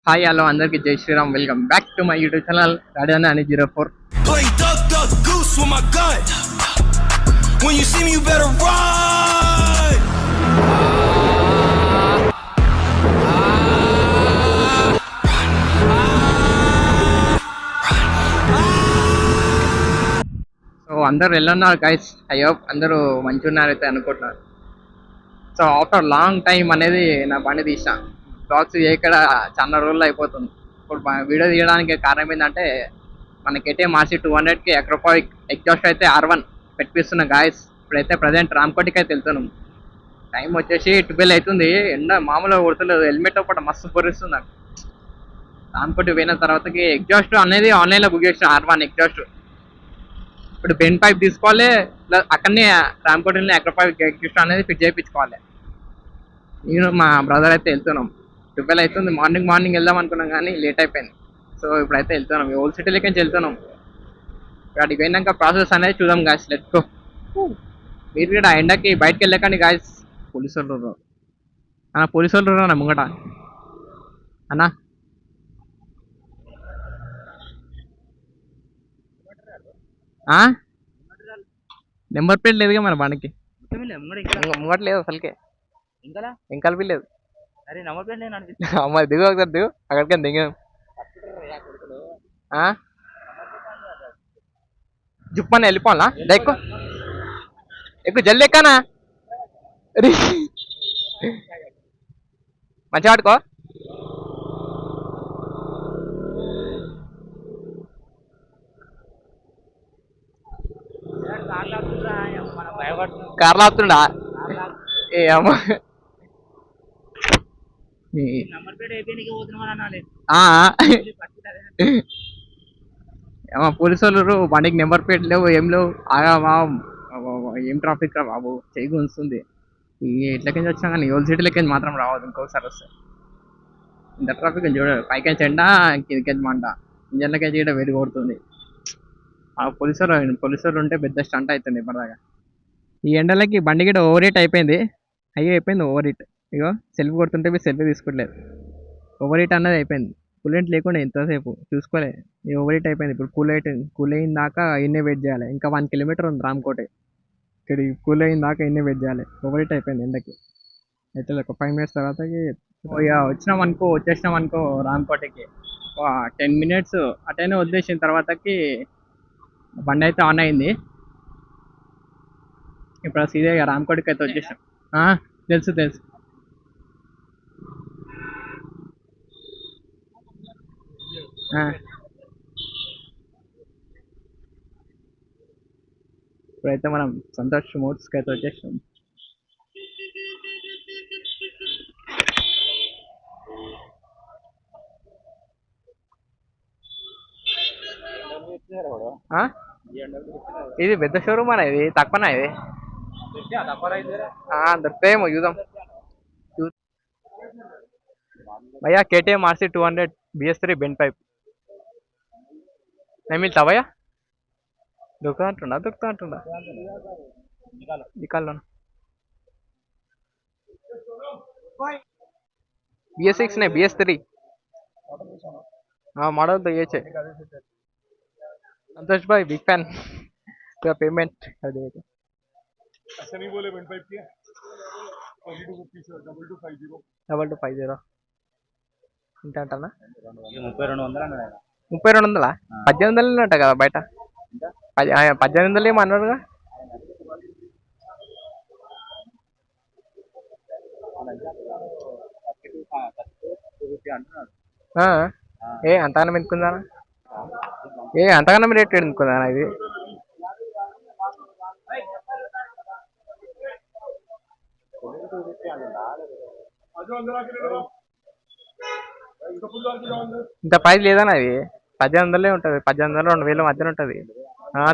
Hi hello అందరికి Jai Shriram welcome back to my YouTube channel Rajana అని 04. Playing duck, duck, goose with my gun. When you see me, you better run. So అందరూ ఎలా ఉన్నారు guys? I hope అందరూ మంచిగా ఉన్నారైతే అనుకుంటున్నారు. So after long time అనేది నా బండి తీసా. బ్లాగ్స్ ఇక్కడ చాలా రోజులు అయిపోతుంది. ఇప్పుడు వీడియో తీయడానికి కారణం ఏంటంటే మన KTM RC 200కి అక్రోపావిక్ ఎగ్జాస్ట్ అయితే R1 పెట్టిస్తున్నా గాయస్. ఇప్పుడైతే ప్రజెంట్ రామ్కోటికి అయితే వెళ్తున్నాం. టైం వచ్చేసి 12 అవుతుంది. ఎండ మామూలుగా కొడుతులేదు. హెల్మెట్ ఒకటి మస్తు పొరిస్తుంది నాకు. రామ్కోటి పోయిన తర్వాతకి ఎగ్జాస్ట్ అనేది ఆన్లైన్లో బుక్ చేసిన R1 ఎగ్జాస్ట్. ఇప్పుడు బెండ్ పైప్ తీసుకోవాలి, అక్కడనే రామ్కోటిని అక్రోపావిక్ ఎగ్జాస్ట్ అనేది ఫిట్ చేయించుకోవాలి. నేను మా బ్రదర్ అయితే వెళ్తున్నాం. 12 అవుతుంది. మార్నింగ్ వెళ్దాం అనుకున్నాం కానీ లేట్ అయిపోయింది. సో ఇప్పుడైతే వెళ్తున్నాం. ఓల్డ్ సిటీలోకి నుంచి వెళ్తున్నాం. అక్కడికి పోయినాక ప్రాసెస్ అనేది చూద్దాం గాయస్. Let's go. మీరు కూడా ఎండకి బయటకు వెళ్ళకండి గాయస్. పోలీసు వాళ్ళు అన్న ముంగట అన్నా. నెంబర్ ప్లేట్ లేదుగా మన బండికి. ముంగట లేదు అసలుకే. ఇంకా లేదు. అమ్మ దిగు ఒకసారి దిగు. అక్కడికి దిగాం. జుప్పని వెళ్ళిపోవాలా? ఎక్కువ ఎక్కువ జల్ది ఎక్కానా? మంచిగా ఆడుకో. కార్లు ఆపుతుండా? ఏ అమ్మ పోలీసు వాళ్ళు బండికి నెంబర్ ప్లేట్ లేవు, ఏం లేవు. ఏం ట్రాఫిక్ రా బాబు, చేయి గుంస్తుంది. ఎట్లకెళ్ళి వచ్చినా కానీ ఓల్డ్ సిటీలకి మాత్రం రావద్దు. ఇంకొకసారి వస్తే ఇంత ట్రాఫిక్ చూడదు. పైకి ఎండ, కిందకి మంట. ఇంజన్లకి చేయడం వేడి కొడుతుంది. పోలీసులు ఉంటే పెద్ద స్టంట్ అవుతుంది ఇప్పటిదాకా. ఈ ఎండలకి బండి కూడా ఓవర్ హీట్ అయిపోయింది. అయిపోయింది ఓవర్ హీట్. ఇగో సెల్ఫీ కొడుతుంటే సెల్ఫీ తీసుకోవట్లేదు. ఓవర్ హీట్ అన్నది అయిపోయింది. కూలెంట్ లేకుండా ఎంతసేపు చూసుకోలే. ఓవర్ హీట్ అయిపోయింది. ఇప్పుడు కూల్ అయిన దాకా ఇన్నే వెయిట్ చేయాలి. ఇంకా 1 కిలోమీటర్ ఉంది రామ్కోటి. ఇక్కడ కూల్ అయిన దాకా ఇన్నే వెయిట్ చేయాలి. ఓవర్ హీట్ అయిపోయింది ఎండకి. అయితే ఒక 5 మినిట్స్ తర్వాతకి వచ్చేసినాం అనుకో రామ్కోటికి. 10 మినిట్స్ అటైనా వదిలేసిన తర్వాతకి బండి అయితే ఆన్ అయింది. ఇప్పుడు సీదా రామ్కోటికి అయితే వచ్చేసాం. తెలుసు ఇప్పుడైతే మనం సంతోష్ మోటార్స్కి అయితే వచ్చేసాం. ఇది పెద్ద షోరూమ్ అన్న. ఇది తక్కువనా? ఇది దొరుకుతాయేమో చూద్దాం. భయ్యా KTM RC 200 BS3 bend pipe నేను మిగతా భయ్యా దొరుకుతా అంటుండా నికాల్లో. BS6 नहीं BS3 मॉडल तो ये है. संतोष भाई बिग फैन. तो पेमेंट कर देगा. ऐसा नहीं बोले बंद पाइप किया 2250 ఎంత అంటనా? 3200 అన్నాడు. 3200 1800 అంట కదా బయట. 1800 ఏమో అన్నారుగా. అంతగానం ఎందుకుందానా? అంతగానం రేట్ ఎందుకుందానా? ఇది ఇంత ప్రైస్ లేదన్నా. ఇది 1800 ఉంటుంది. 1800 2000 మధ్యన ఉంటుంది.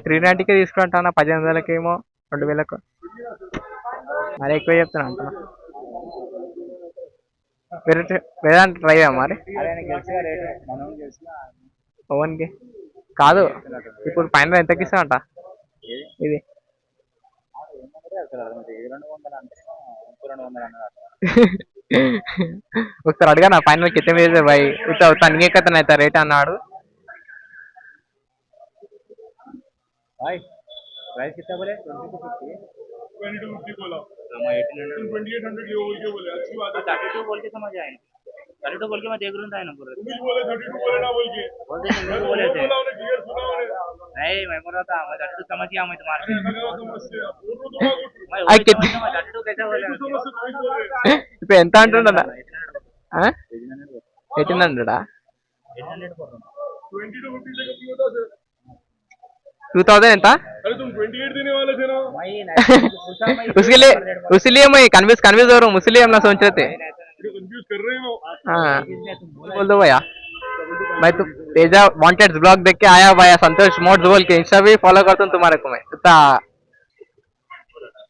390కే తీసుకుంటానా. 1800కేమో 2000కు. మరి ఎక్కువ చెప్తున్నా అంటున్నా. వేరే ట్రై అయ్యా మరి. ఓన్కి కాదు. ఇప్పుడు ఫైనల్ ఎంతకి ఇస్తానంట ఇది? ఒకసారి అడిగా నా ఫైనల్ కితనే भेज भाई उतना उतना नहीं कहता नहीं था रेट అన్నాడు. भाई प्राइस कितना बोले 2250 2250 बोला तो मैं 1800 तुम 2800 ये बोल के बोले अच्छी बात है 32 बोल के समझ आए 32 बोल के मैं देख रहा था ना पूरा तुम ही बोले 32 बोले ना बोल के बोलते नहीं बोले थे बोला उन्हें क्लियर सुना उन्हें नहीं मैं बोल रहा था मैं 32 समझ गया मैं तुम्हारे समझते हैं बोल रहा तुम्हारा मैं आई वही कितने- समझ गया, 32 कैसे बोले समझ से तुम ही बोल रहे ఇప్పుడు ఎంత అంటున్నా 1800 1800 800 बोल रहा हूँ 20 to 50 से कम होता सर 2000 ఎంత अरे तुम 28 देने वाले थे ना उसके लिए मैं कन्फ्यूज हो रहा हूँ इसलिए हम ना सोच रहे थे कंफ्यूज कर रहे हो हाँ बोल दो भैया मैं तो तेजा वांटेड ब्लॉग देख के आया भैया संतोष मोड्स बोल के इंस्टा भी फॉलो करता हूँ तुम्हारे को मैं इतना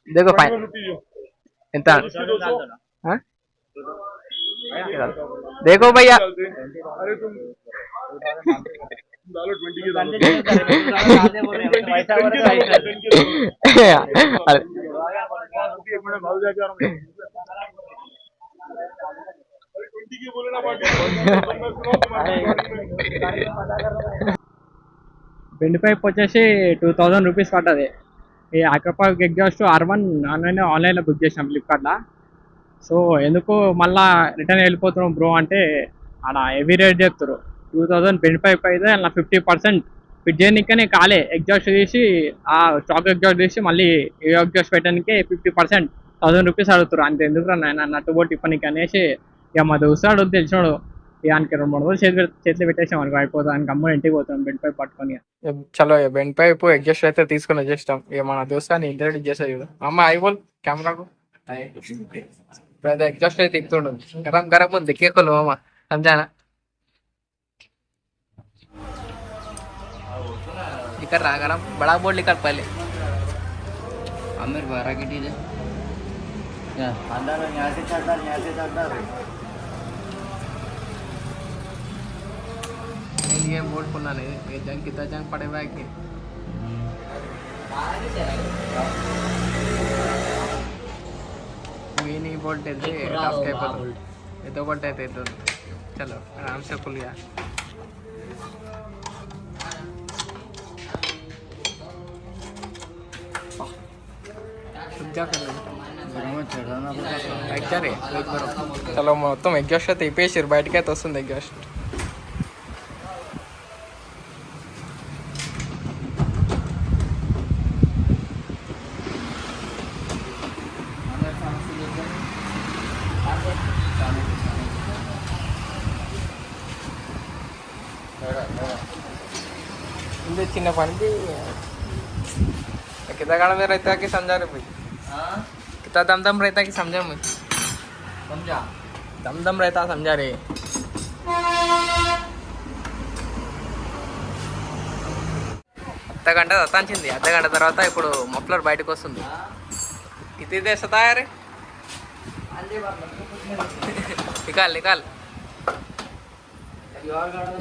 देखो फाइन 50 जो ఎంత उसके 200 हाँ? देखो भैया अरे तुम डालो 20 के डालो अरे, एक मिनट भाग जाके आ रहा हूं 20 के बोले ना बाकी బెండ్ పైప్ వచ్చేసి 2000 రూపీస్ పడ్డది. ఈ అక్రపాక్ ఎగ్జాస్ట్ R1 ఆన్లైన్లో బుక్ చేసాం ఫ్లిప్కార్ట్లో. సో ఎందుకు మళ్ళా రిటర్న్ వెళ్ళిపోతున్నాం బ్రో అంటే ఆడ హెవీ రేట్ చెప్తారు. 2000 బెండ్ పైప్ అయితే అలా 50% ఫిట్ చేయడానికనే కాలే ఎగ్జాస్ట్ తీసి ఆ స్టాక్ ఎగ్జాస్ట్ తీసి మళ్ళీ ఏ ఎగ్జాస్ట్ పెట్టడానికే 50% 1000 రూపీస్ అడుగుతారు. అంత ఎందుకు నాయన నట్టుబోటు ఇప్పనికి అనేసి ఇక మా దోస్తాడు తెలిసినాడు ఇక 2-3 రోజులు చేతిలో పెట్టేసాం అనుకో అయిపోతాం అని గమ్మున ఇంటికి పోతాం బెండ్ పైప్ పట్టుకొని. చలో బెండ్ పైప్ ఎగ్జాస్ట్ అయితే తీసుకొని వచ్చేస్తాం. ఇక మన దోస్తాన్ని ఇంట్రడ్యూస్ చేసా చూడు అమ్మ అయిపోల్ కెమెరాకు एग्जॉस्ट है देख थोड़ा गरम गरम मन देखे खोलो मामा समझाना निकल रहा गरम बड़ा बोर्ड निकल पहले आमिर 12 की टीज है क्या अंदर यहाँ से चढ़ता ये बोर्ड खोलना नहीं ये जंग कितना जंग पड़े हुआ है कि ये नहीं बोल्ट है टफ के पर ये तो बोल्ट है तो चलो आराम से खुल गया. చలో మొత్తం ఎగ్జాస్ట్ అయితే ఇప్పేసారు బయటకి అయితే వస్తుంది ఎగ్జాస్ట్. చిన్న పనికి कितना गाड़ा में रहता है कि समझा रहे भाई कितना दम दम रहता है कि समझा मैं समझा दम दम रहता समझा रहे అర్ధగంట తత్తాంచింది అర్ధగంట తర్వాత ఇప్పుడు మఫ్లర్ బయటకు వస్తుంది. कितनी देर सताया रे निकाल निकाल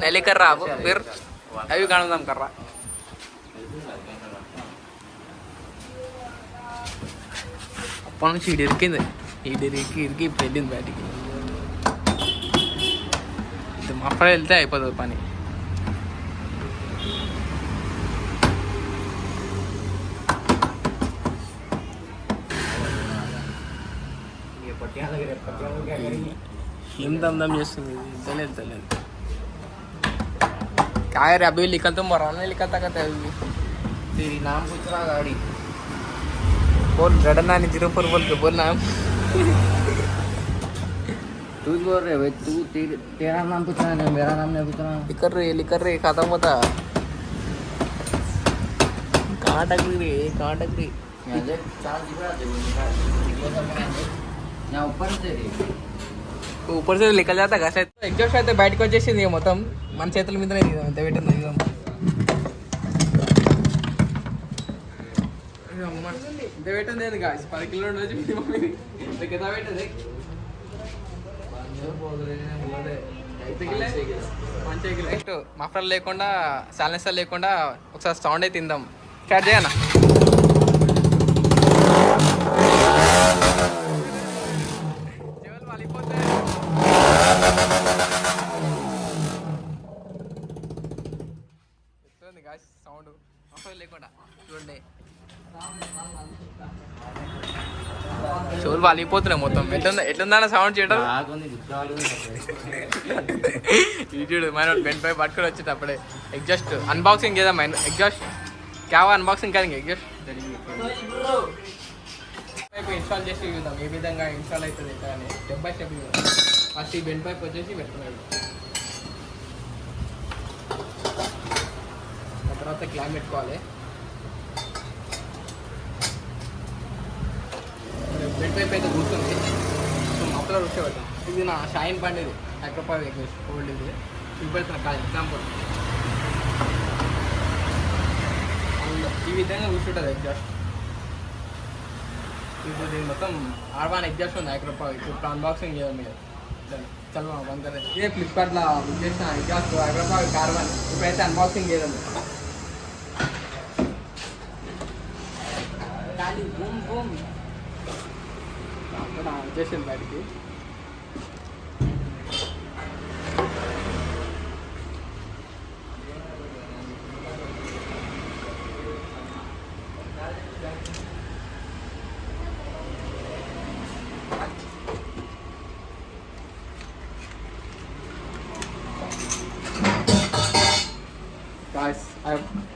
नहीं कर रहा अब फिर अभी गाना दम कर रहा అప్పటి నుంచి ఇటు ఇరికింది ఇరికి వెళ్ళింది బయటికి. ఇది మఫ్లర్ వెళ్తే అయిపోతుంది పని. ఏం దమ్ దమ్ చేస్తుంది తెలియదు क्या है रे अभी निकल तुम बराबर नहीं निकलता कहते अभी तेरी नाम पूछ रहा गाड़ी बोल रडना नहीं 04 बोल के बोल नाम तू बोल रहे भाई तू तेरा नाम पूछना है मेरा नाम नहीं पूछना लिकर रही खत्म होता कहाँ टक रही यहाँ देख चार्ज दिखा दे यहाँ ऊपर से ऊपर से निकल जाता घास ఎగ్జాస్ట్ అయితే బయటకు వచ్చేసింది మొత్తం మన చేతుల మీదనే దిగుదాం ఎంత పెట్టింది దిగుదాం. ఇంత పెట్టింది ఏంది గాయస్ 10 కిలోలు వచ్చి ఎంత పెట్టింది నెక్స్ట్ మఫ్లర్ లేకుండా సైలెన్సర్ లేకుండా ఒకసారి సౌండ్ అయితే తిందాం. స్టార్ట్ చేయనా చెవులు వాలిపోతాయి. గాయస్ సౌండ్ అసలు లేకుండా చూడండి షోలు వాలిపోతున్నాయి మొత్తం. ఎట్లుందన్న సౌండ్ చేయడం చూడు మన బెండ్ పై పట్టుకొని వచ్చేది అప్పుడే ఎగ్జాస్ట్ అన్బాక్సింగ్ చేద్దాం. ఎగ్జాస్ట్ క్యావా అన్బాక్సింగ్ కాదు ఎగ్జాస్ట్ ఇన్స్టాల్ చేసి చూద్దాం ఏ విధంగా ఇన్స్టాల్ అవుతుంది అని స్టెప్ బై స్టెప్ చూద్దాం. ఫస్ట్ ఈ బెండ్ పైప్ వచ్చేసి పెట్టుకున్నాడు, ఆ తర్వాత క్లామ్ పెట్టుకోవాలి. బెండ్ పైప్ అయితే కూర్చుంది, సో మఫ్లర్ కూర్చోబెడతాం. ఇది నా షైన్ బండి, ఇది మైక్రోపావ్ ఓల్డ్ ఇది చూపెడుతున్నా కాదు ఎగ్జాంపుల్. ఈ విధంగా కూర్చుంటుంది ఎగ్జాస్ట్. ఇప్పుడు దీని మొత్తం R1 ఎగ్జాస్ట్ ఉంది మైక్రోపావ్. ఇప్పుడు అన్బాక్సింగ్ చేయాలి మీరు చల్వా బంద్ కదా. ఇదే ఫ్లిప్కార్ట్లో బుక్ చేసిన ఎగ్జాస్ట్ మైక్రోపావ్ R1. ఇప్పుడైతే అన్బాక్సింగ్ చేయాలి. బూమ్ బూమ్ అక్కడ వచ్చేసింది బయటికి.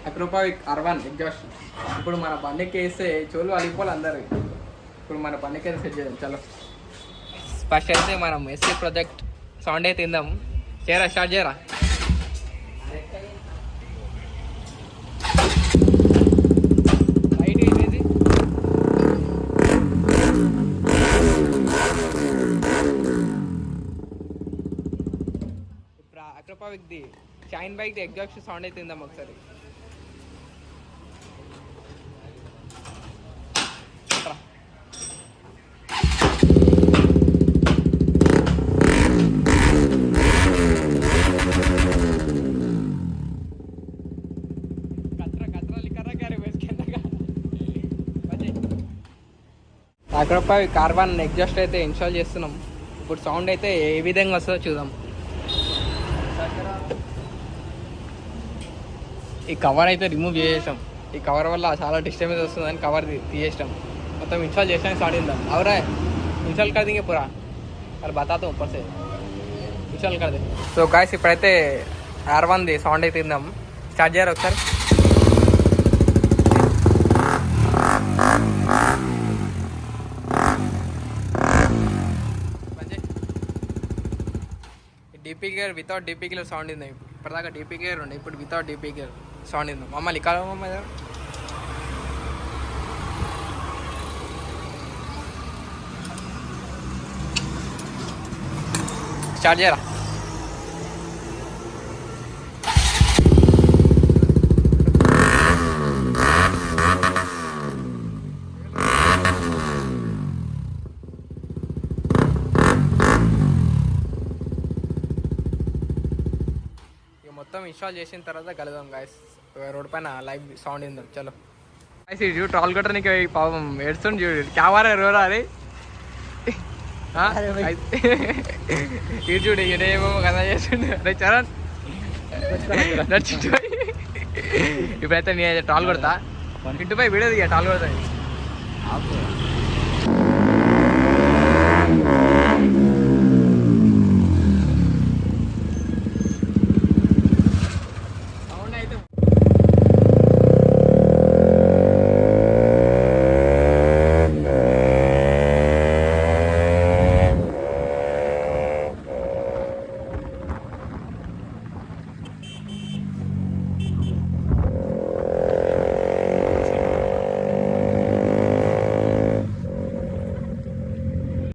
అక్రోపావిక్ R1 ఎగ్జాస్ట్. ఇప్పుడు మన బండికి వేస్తే చోలు అలిపోవాలి అందరు. ఇప్పుడు మన బండికి అయితే సెట్ చేద్దాం చలో. ఫస్ట్ అయితే మనం ఎస్సీ ప్రాజెక్ట్ సౌండ్ అయితే తిందాం. చేయరా స్టార్ట్ చేయరా. రైట్ ఇది ఇప్పుడు అక్రోపావిక్ది షైన్ బైక్ ఎగ్జాస్ట్ సౌండ్ అయితే తిందాం ఒకసారి. మైక్రోపావిక్ R1 ఎగ్జాస్ట్ అయితే ఇన్స్టాల్ చేస్తున్నాం. ఇప్పుడు సౌండ్ అయితే ఏ విధంగా వస్తుందో చూద్దాం. ఈ కవర్ అయితే రిమూవ్ చేసేసాం. ఈ కవర్ వల్ల చాలా డిస్టర్బెన్స్ వస్తుందని కవర్ తీసేసాం. మొత్తం ఇన్స్టాల్ చేసాం స్టార్ట్ చేద్దాం. అవరా ఇన్స్టాల్ कर देंगे पूरा और बताता हूँ ऊपर से ఇన్స్టాల్ कर दे. సో గాయస్ ఇప్పుడైతే R1ది సౌండ్ అయితే తిందాం. స్టార్ట్ చేయరు ఒకసారి. DP gear without DP gear sound ఉంది. ఇప్పటిదాకా డీపీ గేర్ ఉండే, ఇప్పుడు వితౌట్ డీపీ గేర్ సౌండ్ ఉంది. మమ్మల్ని ఇక్కడ మమ్మ స్టార్ట్ చేయరా. మొత్తం ఇన్స్టాల్ చేసిన తర్వాత కలుద్దాం గాయస్. రోడ్ పైన లైవ్ సౌండ్ ఇందాం చలో. గాయస్ ఇది చూడు ట్రాల్ కట్టర్ నీకు పాపం ఏడుస్తుంది చూడు. క్యావారా రోరా అరే ఇది చూడు ఇదేమో కదా చేస్తుండే. అరే చరణ్ ఇప్పుడైతే నేను ట్రాల్ కొడతా. ఇంటిపై వీడియో దిగా ట్రాల్ కొడతా.